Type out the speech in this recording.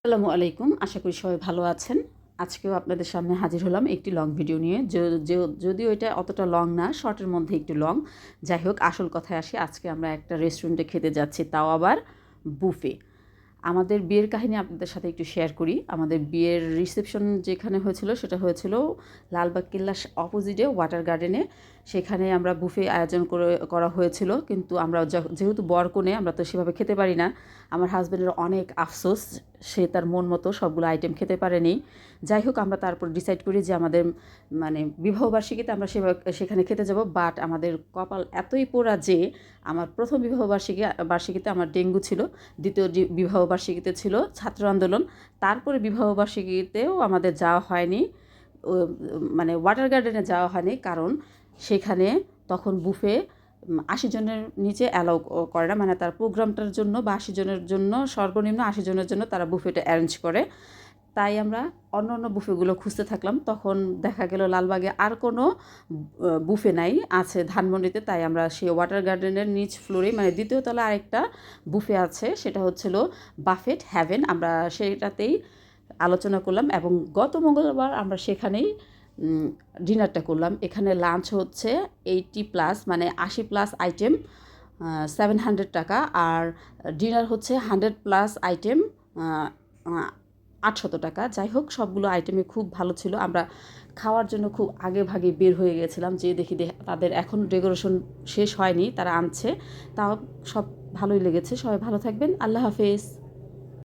আসসালামু আলাইকুম। আশা করি সবাই ভালো আছেন। আজকেও আপনাদের সামনে হাজির হলাম একটি লং ভিডিও নিয়ে। যদিও এটা অতটা লং না, শর্টের মধ্যে একটু লং। যাই হোক, আসল কথায় আসি। আজকে আমরা একটা রেস্টুরেন্টে খেতে যাচ্ছি, তাও আবার বুফে। আমাদের বিয়ের কাহিনী আপনাদের সাথে একটু শেয়ার করি। আমাদের বিয়ের রিসেপশন যেখানে হয়েছিল সেটা হয়েছিল লালবাগ কেল্লার অপোজিটে ওয়াটার গার্ডেনে। সেখানে আমরা বুফে আয়োজন করা হয়েছিল, কিন্তু আমরা যেহেতু বরকনে আমরা তো সেভাবে খেতে পারি না। আমার হাজব্যান্ডের অনেক আফসোস, সে তার মন মতো সবগুলো আইটেম খেতে পারেনি। যাই হোক, আমরা তারপর ডিসাইড করি যে আমাদের বিবাহবার্ষিকীতে আমরা সেখানে খেতে যাব। বাট আমাদের কপাল এতই পোড়া যে আমার প্রথম বার্ষিকীতে আমার ডেঙ্গু ছিল, দ্বিতীয় বিবাহবার্ষিকীতে ছিল ছাত্র আন্দোলন, তারপরে বিবাহবার্ষিকীতেও আমাদের যাওয়া হয়নি। ওয়াটার গার্ডেনে যাওয়া হয়নি, কারণ সেখানে তখন বুফে ৮০ জনের নিচে অ্যালাউ করে না। তার প্রোগ্রামটার জন্য বা ৮০ জনের জন্য, সর্বনিম্ন ৮০ জনের জন্য তারা বুফেটা অ্যারেঞ্জ করে। তাই আমরা অন্য অন্য বুফেগুলো খুঁজতে থাকলাম। তখন দেখা গেল লালবাগে আর কোনো বুফে নাই, আছে ধানমন্ডিতে। তাই আমরা সেই ওয়াটার গার্ডেনের নিচ ফ্লোরে, দ্বিতীয় তলায় আরেকটা বুফে আছে, সেটা হচ্ছিল বাফেট হ্যাভেন। আমরা সেটাতেই আলোচনা করলাম এবং গত মঙ্গলবার আমরা সেখানেই ডিনারটা করলাম। এখানে লাঞ্চ হচ্ছে 80+, 80+ আইটেম, 700 টাকা। আর ডিনার হচ্ছে 100+ আইটেম, 800 টাকা। যাই হোক, সবগুলো আইটেমই খুব ভালো ছিল। আমরা খাওয়ার জন্য খুব আগে ভাগে বের হয়ে গেছিলাম, যে দেখি তাদের এখন ডেকোরেশন শেষ হয়নি, তারা আনছে। তাও সব ভালোই লেগেছে। সবাই ভালো থাকবেন। আল্লাহ হাফেজ।